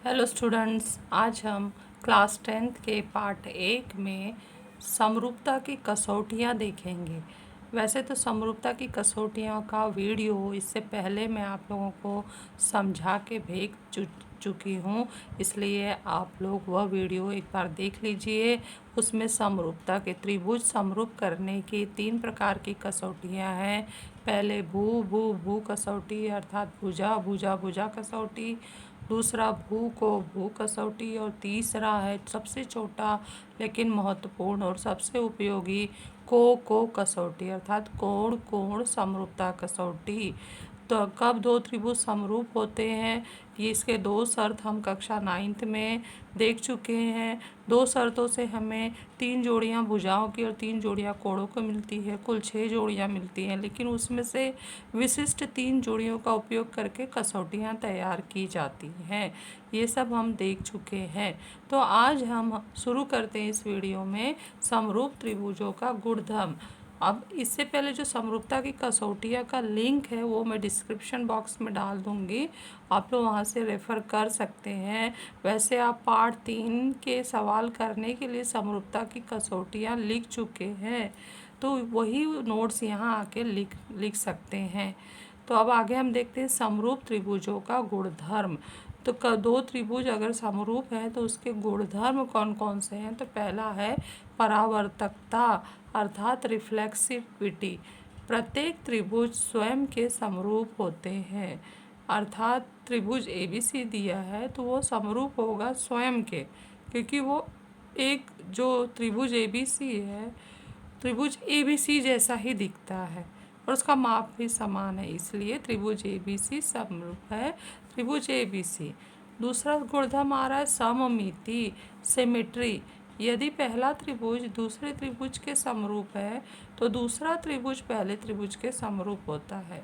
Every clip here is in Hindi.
हेलो स्टूडेंट्स, आज हम क्लास 10th के पार्ट 1 में समरूपता की कसौटियाँ देखेंगे। वैसे तो समरूपता की कसौटियों का वीडियो इससे पहले मैं आप लोगों को समझा के भेज चुकी हूँ, इसलिए आप लोग वह वीडियो एक बार देख लीजिए। उसमें समरूपता के त्रिभुज समरूप करने की 3 प्रकार की कसौटियाँ हैं। पहले भू भू भू कसौटी अर्थात भुजा भुजा भुजा कसौटी, दूसरा भू को भू कसौटी और तीसरा है सबसे छोटा लेकिन महत्वपूर्ण और सबसे उपयोगी को कसौटी अर्थात कोण कोण समरूपता कसौटी। तो कब दो त्रिभुज समरूप होते हैं, ये इसके दो शर्त हम कक्षा 9th में देख चुके हैं। दो शर्तों से हमें 3 जोड़ियां भुजाओं की और 3 जोड़ियां कोणों को मिलती है, कुल 6 जोड़ियां मिलती हैं, लेकिन उसमें से विशिष्ट 3 जोड़ियों का उपयोग करके कसौटियां तैयार की जाती हैं। ये सब हम देख चुके हैं। तो आज हम शुरू करते हैं इस वीडियो में समरूप त्रिभुजों का गुणधर्म। अब इससे पहले जो समरूपता की कसौटियाँ का लिंक है वो मैं डिस्क्रिप्शन बॉक्स में डाल दूँगी, आप लोग वहाँ से रेफ़र कर सकते हैं। वैसे आप पार्ट 3 के सवाल करने के लिए समरूपता की कसौटियाँ लिख चुके हैं, तो वही नोट्स यहाँ आके लिख सकते हैं। तो अब आगे हम देखते हैं समरूप त्रिभुजों का गुणधर्म। तो दो त्रिभुज अगर समरूप है तो उसके गुणधर्म कौन कौन से हैं। तो पहला है परावर्तकता अर्थात रिफ्लेक्सिविटी। प्रत्येक त्रिभुज स्वयं के समरूप होते हैं, अर्थात त्रिभुज ABC दिया है तो वो समरूप होगा स्वयं के, क्योंकि वो एक जो त्रिभुज ABC है त्रिभुज ABC जैसा ही दिखता है और उसका माप भी समान है, इसलिए त्रिभुज ABC समरूप है त्रिभुज ABC। दूसरा गुणधर्म आ रहा है सममिति सिमेट्री। यदि पहला त्रिभुज दूसरे त्रिभुज के समरूप है तो दूसरा त्रिभुज पहले त्रिभुज के समरूप होता है।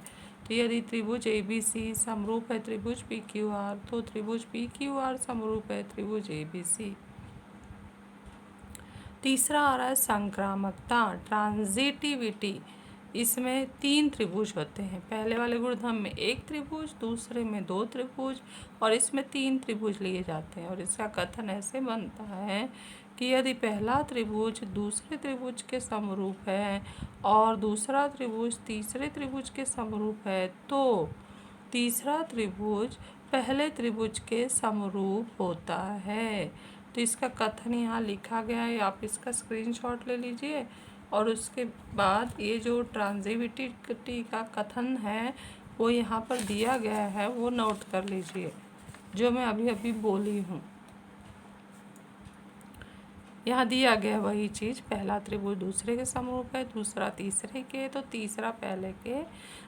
तो यदि त्रिभुज ABC समरूप है त्रिभुज PQR तो त्रिभुज PQR समरूप है त्रिभुज ABC। तीसरा आ रहा है संक्रामकता ट्रांजिटिविटी। इसमें 3 त्रिभुज होते हैं, पहले वाले गुणधर्म में 1 त्रिभुज, दूसरे में 2 त्रिभुज और इसमें 3 त्रिभुज लिए जाते हैं। और इसका कथन ऐसे बनता है कि यदि पहला त्रिभुज दूसरे त्रिभुज के समरूप है और दूसरा त्रिभुज तीसरे त्रिभुज के समरूप है तो तीसरा त्रिभुज पहले त्रिभुज के समरूप होता है। तो इसका कथन यहाँ लिखा गया है, आप इसका स्क्रीनशॉट ले लीजिए और उसके बाद ये जो ट्रांजिटिविटी का कथन है वो यहाँ पर दिया गया है, वो नोट कर लीजिए जो मैं अभी अभी बोली हूँ। यहाँ दिया गया वही चीज़, पहला त्रिभुज दूसरे के समरूप है, दूसरा तीसरे के, तो तीसरा पहले के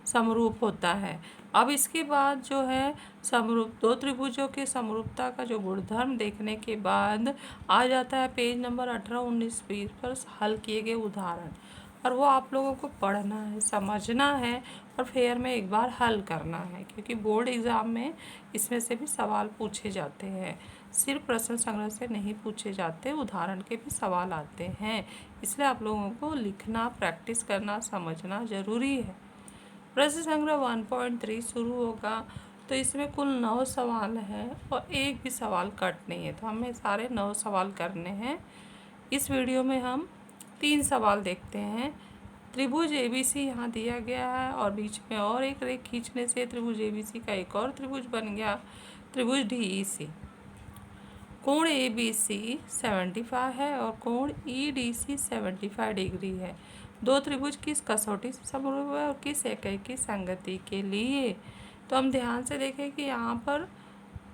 समरूप होता है। अब इसके बाद जो है समरूप दो त्रिभुजों के समरूपता का जो गुणधर्म देखने के बाद आ जाता है पेज नंबर 18, 19, 20 पर हल किए गए उदाहरण, और वो आप लोगों को पढ़ना है, समझना है और फेयर में एक बार हल करना है, क्योंकि बोर्ड एग्ज़ाम में इसमें से भी सवाल पूछे जाते हैं। सिर्फ प्रश्न संग्रह से नहीं पूछे जाते, उदाहरण के भी सवाल आते हैं, इसलिए आप लोगों को लिखना, प्रैक्टिस करना, समझना ज़रूरी है। प्रश्न संग्रह 1.3 शुरू होगा, तो इसमें कुल 9 सवाल हैं और एक भी सवाल कट नहीं है, तो हमें सारे 9 सवाल करने हैं। इस वीडियो में हम 3 सवाल देखते हैं। त्रिभुज ABC यहाँ दिया गया है और बीच में और एक रेख खींचने से त्रिभुज ABC का एक और त्रिभुज बन गया, त्रिभुज DEC। कोण ABC 75 है और कोण EDC 75 डिग्री है। दो त्रिभुज किस कसौटी से समरूप है और किस इकाई की संगति के लिए। तो हम ध्यान से देखें कि यहाँ पर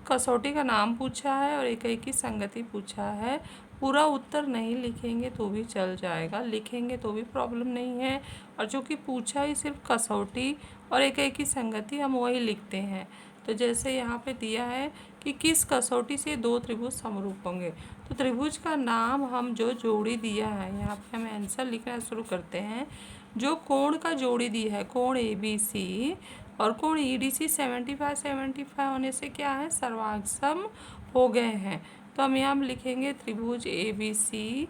कसौटी का नाम पूछा है और इकाई की संगति पूछा है। पूरा उत्तर नहीं लिखेंगे तो भी चल जाएगा, लिखेंगे तो भी प्रॉब्लम नहीं है, और जो कि पूछा ही सिर्फ कसौटी और इकाई की संगति, हम वही लिखते हैं। तो जैसे यहाँ पे दिया है कि किस कसौटी से दो त्रिभुज समरूप होंगे, तो त्रिभुज का नाम हम जो जोड़ी दिया है यहाँ पे हम आंसर लिखना शुरू करते हैं। जो कोण का जोड़ी दिया है कोण ABC और कोण EDC 75 होने से क्या है, सर्वांग हो गए हैं। तो हम यहाँ लिखेंगे त्रिभुज ABC।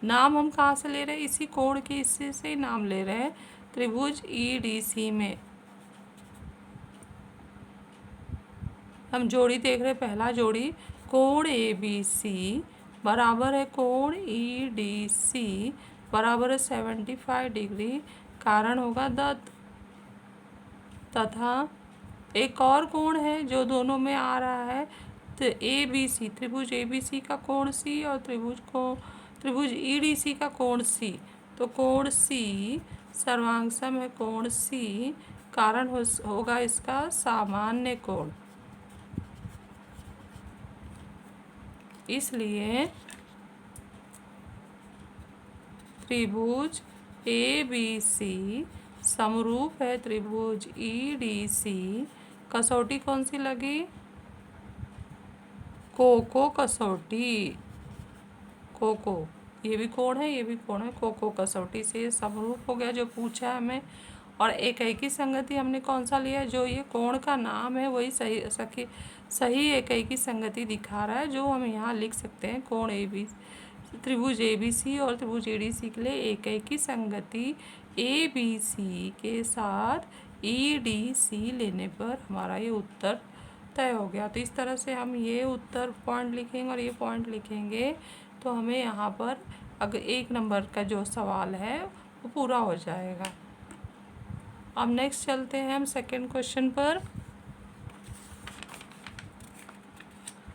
नाम हम कहाँ से ले रहे हैं, इसी कोण के हिस्से से नाम ले रहे हैं, त्रिभुज EDC में हम जोड़ी देख रहे हैं। पहला जोड़ी कोण ए बी सी बराबर है कोण ई डी सी बराबर है 75 डिग्री, कारण होगा दत्त। तथा एक और कोण है जो दोनों में आ रहा है, तो ए बी सी, त्रिभुज ए बी सी का कोण सी और त्रिभुज ई डी सी का कोण सी। तो कोण सी सर्वांग सम है कोण सी, कारण होगा इसका सामान्य कोण। इसलिए त्रिभुज ए बी सी समरूप है त्रिभुज ई डी सी। कसौटी कौन सी लगी? कोको कसौटी। कोको, ये भी कोण है, ये भी कोण है, कोको कसौटी से ये समरूप हो गया जो पूछा है हमें। और एक ही संगति हमने कौन सा लिया? जो ये कोण का नाम है वही सही एक ही संगति दिखा रहा है, जो हम यहाँ लिख सकते हैं। कोण ए बी, त्रिभुज ए बी सी और त्रिभुज ए डी सी के लिए एक ही संगति ए बी सी के साथ ई डी सी लेने पर हमारा ये उत्तर तय हो गया। तो इस तरह से हम ये उत्तर पॉइंट लिखेंगे और ये पॉइंट लिखेंगे, तो हमें यहाँ पर अगर 1 नंबर का जो सवाल है वो पूरा हो जाएगा। अब नेक्स्ट चलते हैं हम सेकंड क्वेश्चन पर।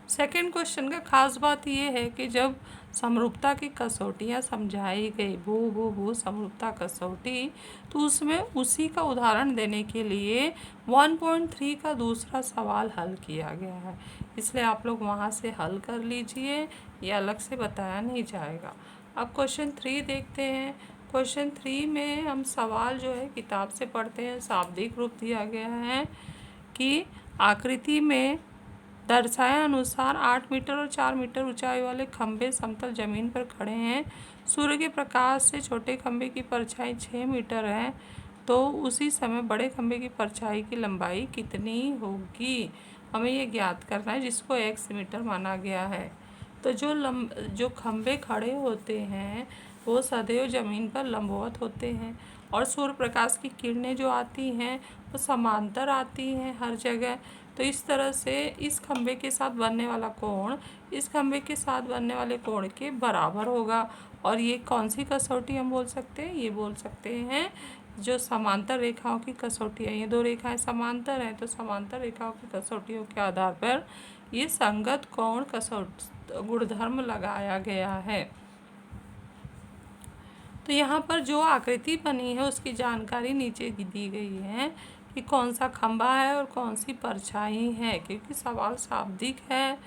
सेकंड क्वेश्चन का खास बात ये है कि जब समरूपता की कसौटियाँ समझाई गई, भू समरूपता कसौटी, तो उसमें उसी का उदाहरण देने के लिए 1.3 का दूसरा सवाल हल किया गया है। इसलिए आप लोग वहाँ से हल कर लीजिए, ये अलग से बताया नहीं जाएगा। अब क्वेश्चन 3 देखते हैं। क्वेश्चन 3 में हम सवाल जो है किताब से पढ़ते हैं। शाब्दिक रूप दिया गया है कि आकृति में दर्शाए अनुसार 8 मीटर और 4 मीटर ऊंचाई वाले खंभे समतल जमीन पर खड़े हैं। सूर्य के प्रकाश से छोटे खंभे की परछाई 6 मीटर है, तो उसी समय बड़े खंभे की परछाई की लंबाई कितनी होगी? हमें ये ज्ञात करना है, जिसको x मीटर माना गया है। तो जो खंभे खड़े होते हैं वो सदैव ज़मीन पर लंबवत होते हैं, और सूर्य प्रकाश की किरणें जो आती हैं वो समांतर आती हैं हर जगह। तो इस तरह से इस खंभे के साथ बनने वाला कोण इस खंभे के साथ बनने वाले कोण के बराबर होगा। और ये कौन सी कसौटी हम बोल सकते हैं? ये बोल सकते हैं जो समांतर रेखाओं की कसौटी है। ये 2 रेखाएं समांतर हैं, तो समांतर रेखाओं की कसौटियों के आधार पर ये संगत कोण कसौटी गुणधर्म लगाया गया है। तो यहाँ पर जो आकृति बनी है उसकी जानकारी नीचे दी गई है कि कौन सा खंभा है और कौन सी परछाई है, क्योंकि सवाल शाब्दिक है।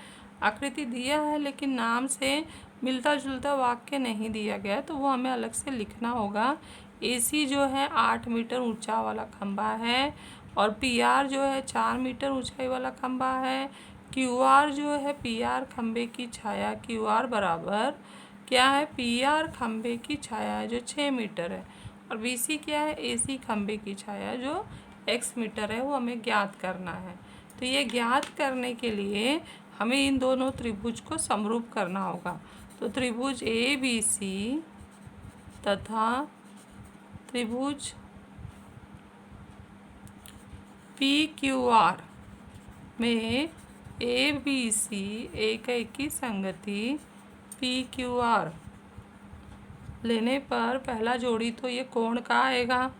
आकृति दिया है लेकिन नाम से मिलता जुलता वाक्य नहीं दिया गया, तो वो हमें अलग से लिखना होगा। AC जो है 8 मीटर ऊंचा वाला खंभा है, और PR जो है 4 मीटर ऊंचाई वाला खंभा है। QR जो है PR खंभे की छाया, QR बराबर क्या है? PR खंभे की छाया है जो 6 मीटर है, और BC क्या है? AC खंभे की छाया जो x मीटर है, वो हमें ज्ञात करना है। तो ये ज्ञात करने के लिए हमें इन दोनों त्रिभुज को समरूप करना होगा। तो त्रिभुज ABC तथा त्रिभुज PQR में ABC एक ही संगति PQR लेने पर पहला जोड़ी तो ये कोण का आएगा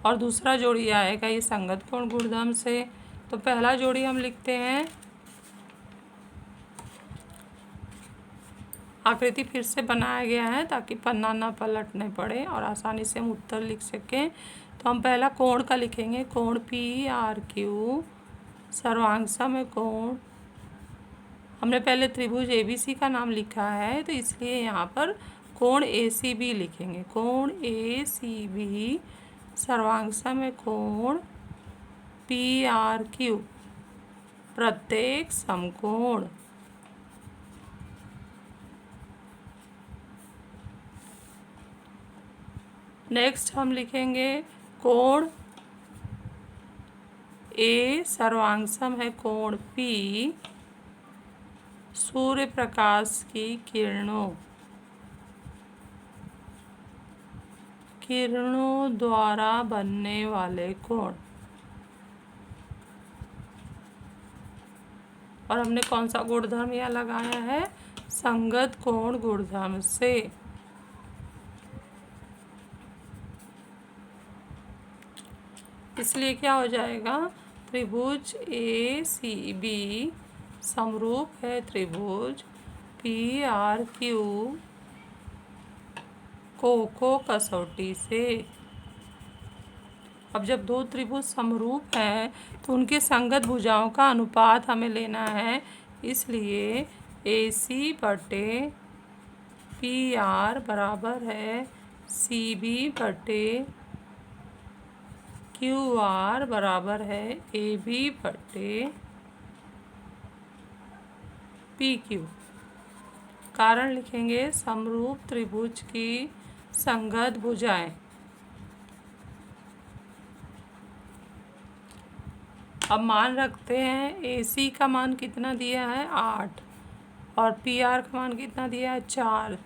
और दूसरा जोड़ी आएगा ये संगत कोण गुणधर्म से। तो पहला जोड़ी हम लिखते हैं। आकृति फिर से बनाया गया है ताकि पन्ना ना पलटने पड़े और आसानी से हम उत्तर लिख सकें। तो हम पहला कोण का लिखेंगे, कोण PRQ सर्वांग सम है कोण। हमने पहले त्रिभुज ABC का नाम लिखा है, तो इसलिए यहाँ पर कोण ACB लिखेंगे। कोण ACB सर्वांग सम है कोण PRQ प्रत्येक समकोण। नेक्स्ट हम लिखेंगे कोण A सर्वांग सम है कोण P सूर्य प्रकाश की किरणों द्वारा बनने वाले कोण। और हमने कौन सा गुणधर्म यहाँ लगाया है, संगत कोण गुणधर्म से। इसलिए क्या हो जाएगा, त्रिभुज ए सी बी समरूप है त्रिभुज पी आर क्यू को कसौटी से। अब जब दो त्रिभुज समरूप हैं तो उनके संगत भुजाओं का अनुपात हमें लेना है, इसलिए ए सी बटे पी आर बराबर है सी बी बटे क्यू आर बराबर है ए बी बटे पी क्यू। कारण लिखेंगे, समरूप त्रिभुज की संगत भुजाएं। अब मान रखते हैं ए सी का मान कितना दिया है 8 और पी आर का मान कितना दिया है 4,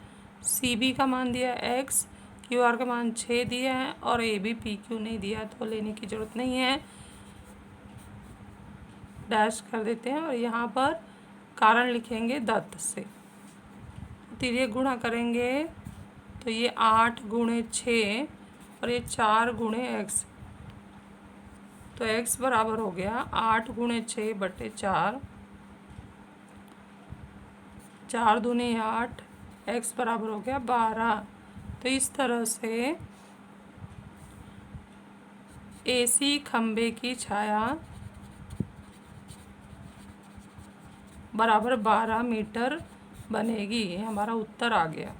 सी बी का मान दिया है x, क्यू आर का मान 6 दिया है और ए बी पी क्यू नहीं दिया, तो लेने की ज़रूरत नहीं है, डैश कर देते हैं और यहाँ पर कारण लिखेंगे दत्त से। तिर्यक गुणा करेंगे तो ये 8 गुणे 6 और ये 4 गुणे x, तो x बराबर हो गया 8 गुणे 6 बटे 4, 4 दूनी 8, x बराबर हो गया 12। तो इस तरह से एसी खंबे की छाया बराबर 12 मीटर बनेगी। ये हमारा उत्तर आ गया।